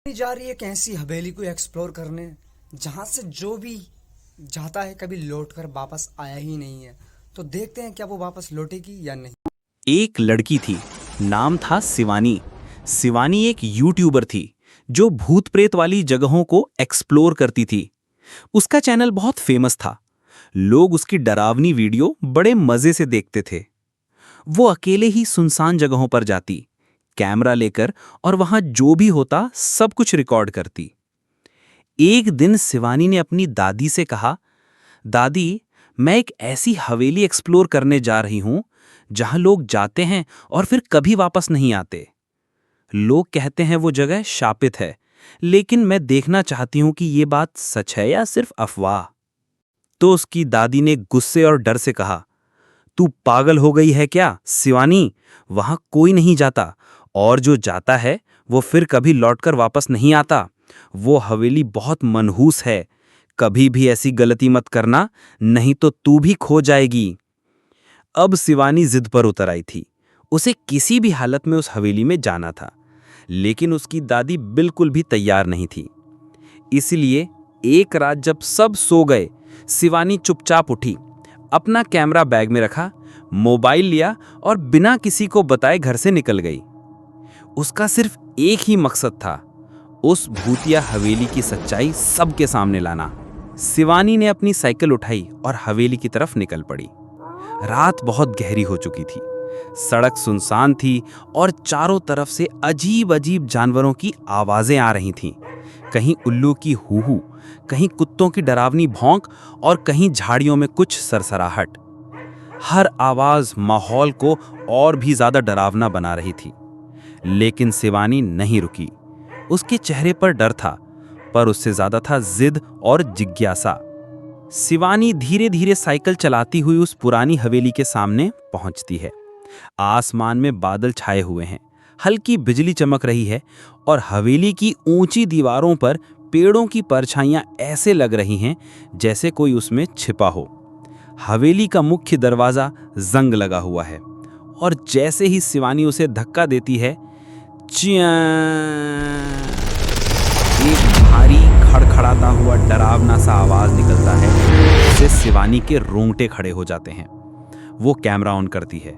जा रही है एक ऐसी हवेली को एक्सप्लोर करने जहां से जो भी जाता है कभी लौट कर वापस आया ही नहीं है। तो देखते हैं क्या वो वापस लौटेगी या नहीं। एक लड़की थी। नाम था शिवानी। शिवानी एक यूट्यूबर थी जो भूत प्रेत वाली जगहों को एक्सप्लोर करती थी। उसका चैनल बहुत फेमस था। लोग उसकी डरावनी वीडियो बड़े मजे से देखते थे। वो अकेले ही सुनसान जगहों पर जाती, कैमरा लेकर, और वहां जो भी होता सब कुछ रिकॉर्ड करती। एक दिन शिवानी ने अपनी दादी से कहा, दादी, मैं एक ऐसी हवेली एक्सप्लोर करने जा रही हूं जहां लोग जाते हैं और फिर कभी वापस नहीं आते। लोग कहते हैं वो जगह शापित है, लेकिन मैं देखना चाहती हूं कि ये बात सच है या सिर्फ अफवाह। तो उसकी दादी ने गुस्से और डर से कहा, तू पागल हो गई है क्या शिवानी? वहां कोई नहीं जाता, और जो जाता है वो फिर कभी लौटकर वापस नहीं आता। वो हवेली बहुत मनहूस है। कभी भी ऐसी गलती मत करना, नहीं तो तू भी खो जाएगी। अब शिवानी जिद पर उतर आई थी। उसे किसी भी हालत में उस हवेली में जाना था, लेकिन उसकी दादी बिल्कुल भी तैयार नहीं थी। इसलिए एक रात जब सब सो गए, शिवानी चुपचाप उठी, अपना कैमरा बैग में रखा, मोबाइल लिया और बिना किसी को बताए घर से निकल गई। उसका सिर्फ एक ही मकसद था, उस भूतिया हवेली की सच्चाई सबके सामने लाना। शिवानी ने अपनी साइकिल उठाई और हवेली की तरफ निकल पड़ी। रात बहुत गहरी हो चुकी थी। सड़क सुनसान थी और चारों तरफ से अजीब अजीब जानवरों की आवाजें आ रही थीं। कहीं उल्लू की हूहू, कहीं कुत्तों की डरावनी भौंक और कहीं झाड़ियों में कुछ सरसराहट। हर आवाज माहौल को और भी ज्यादा डरावना बना रही थी। लेकिन शिवानी नहीं रुकी। उसके चेहरे पर डर था, पर उससे ज्यादा था जिद और जिज्ञासा। शिवानी धीरे धीरे साइकिल चलाती हुई उस पुरानी हवेली के सामने पहुंचती है। आसमान में बादल छाए हुए हैं, हल्की बिजली चमक रही है और हवेली की ऊंची दीवारों पर पेड़ों की परछाइयां ऐसे लग रही हैं जैसे कोई उसमें छिपा हो। हवेली का मुख्य दरवाजा जंग लगा हुआ है, और जैसे ही शिवानी उसे धक्का देती है, चियां, एक भारी खड़खड़ाता हुआ डरावना सा आवाज निकलता है, जिससे शिवानी के रोंगटे खड़े हो जाते हैं। वो कैमरा ऑन करती है।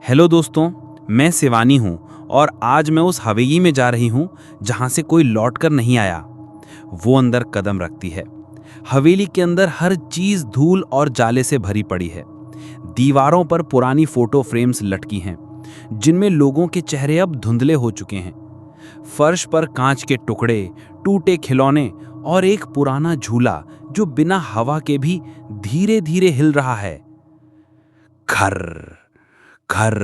हेलो दोस्तों, मैं शिवानी हूं और आज मैं उस हवेली में जा रही हूं जहां से कोई लौटकर नहीं आया। वो अंदर कदम रखती है। हवेली के अंदर हर चीज धूल और जाले से भरी पड़ी है। दीवारों पर पुरानी फोटो फ्रेम्स लटकी हैं, जिनमें लोगों के चेहरे अब धुंधले हो चुके हैं। फर्श पर कांच के टुकड़े, टूटे खिलौने और एक पुराना झूला जो बिना हवा के भी धीरे धीरे हिल रहा है। खर खर,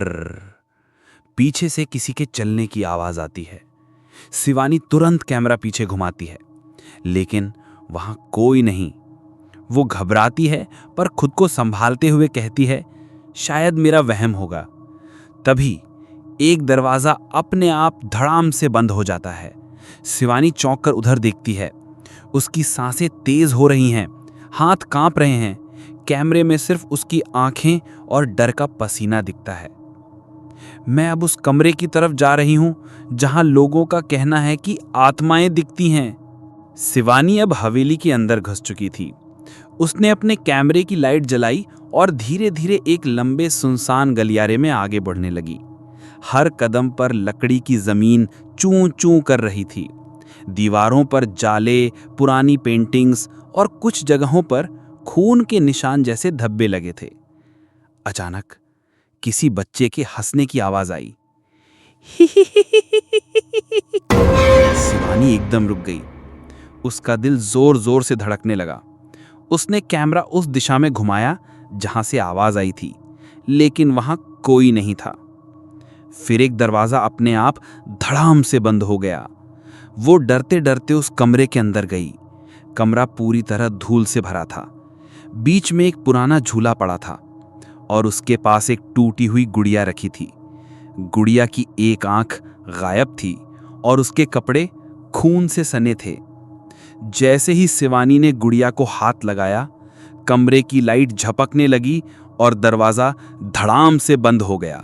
पीछे से किसी के चलने की आवाज आती है। शिवानी तुरंत कैमरा पीछे घुमाती है, लेकिन वहां कोई नहीं। वो घबराती है, पर खुद को संभालते हुए कहती है, शायद मेरा वहम होगा। तभी एक दरवाजा अपने आप धड़ाम से बंद हो जाता है। शिवानी चौंक कर उधर देखती है। उसकी सांसें तेज हो रही हैं, हाथ कांप रहे हैं। कैमरे में सिर्फ उसकी आंखें और डर का पसीना दिखता है। मैं अब उस कमरे की तरफ जा रही हूं जहां लोगों का कहना है कि आत्माएं दिखती हैं। शिवानी अब हवेली के अंदर घुस चुकी थी। उसने अपने कैमरे की लाइट जलाई और धीरे धीरे एक लंबे सुनसान गलियारे में आगे बढ़ने लगी। हर कदम पर लकड़ी की जमीन चूं चूं कर रही थी। दीवारों पर जाले, पुरानी पेंटिंग्स और कुछ जगहों पर खून के निशान जैसे धब्बे लगे थे। अचानक किसी बच्चे के हंसने की आवाज आई। शिवानी एकदम रुक गई। उसका दिल जोर जोर से धड़कने लगा। उसने कैमरा उस दिशा में घुमाया जहां से आवाज आई थी, लेकिन वहां कोई नहीं था। फिर एक दरवाजा अपने आप धड़ाम से बंद हो गया। वो डरते डरते उस कमरे के अंदर गई। कमरा पूरी तरह धूल से भरा था। बीच में एक पुराना झूला पड़ा था और उसके पास एक टूटी हुई गुड़िया रखी थी। गुड़िया की एक आंख गायब थी और उसके कपड़े खून से सने थे। जैसे ही शिवानी ने गुड़िया को हाथ लगाया, कमरे की लाइट झपकने लगी और दरवाजा धड़ाम से बंद हो गया।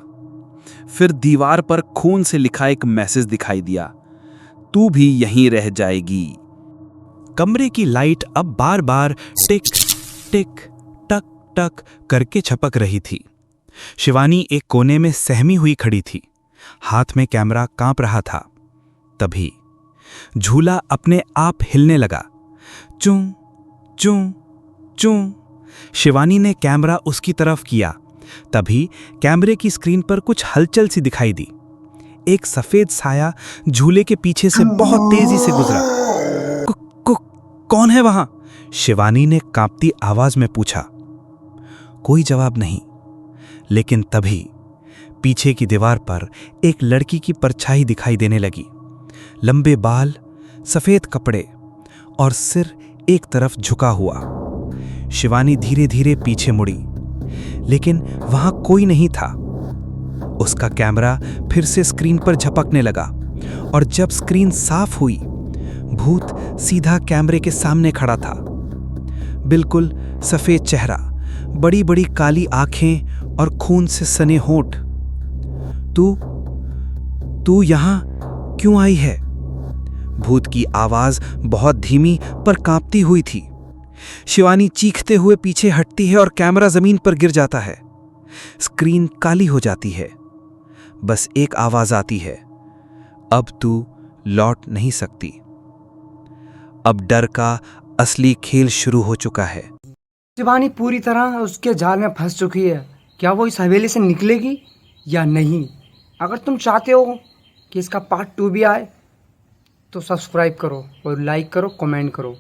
फिर दीवार पर खून से लिखा एक मैसेज दिखाई दिया, तू भी यहीं रह जाएगी। कमरे की लाइट अब बार बार टिक टिक टक टक करके छपक रही थी। शिवानी एक कोने में सहमी हुई खड़ी थी, हाथ में कैमरा कांप रहा था। तभी झूला अपने आप हिलने लगा। चूं चूं चूं। शिवानी ने कैमरा उसकी तरफ किया। तभी कैमरे की स्क्रीन पर कुछ हलचल सी दिखाई दी। एक सफेद साया झूले के पीछे से बहुत तेजी से गुजरा। कौन है वहां? शिवानी ने कांपती आवाज में पूछा। कोई जवाब नहीं, लेकिन तभी पीछे की दीवार पर एक लड़की की परछाई दिखाई देने लगी। लंबे बाल, सफेद कपड़े और सिर एक तरफ झुका हुआ। शिवानी धीरे धीरे पीछे मुड़ी, लेकिन वहां कोई नहीं था। उसका कैमरा फिर से स्क्रीन पर झपकने लगा और जब स्क्रीन साफ हुई, भूत सीधा कैमरे के सामने खड़ा था। बिल्कुल सफेद चेहरा, बड़ी बड़ी काली आंखें और खून से सने होंठ। तू यहां क्यों आई है? भूत की आवाज बहुत धीमी पर कांपती हुई थी। शिवानी चीखते हुए पीछे हटती है और कैमरा जमीन पर गिर जाता है। स्क्रीन काली हो जाती है। बस एक आवाज आती है, अब तू लौट नहीं सकती। अब डर का असली खेल शुरू हो चुका है। शिवानी पूरी तरह उसके जाल में फंस चुकी है। क्या वो इस हवेली से निकलेगी या नहीं? अगर तुम चाहते हो कि इसका पार्ट 2 भी आए तो सब्सक्राइब करो और लाइक करो, कमेंट करो।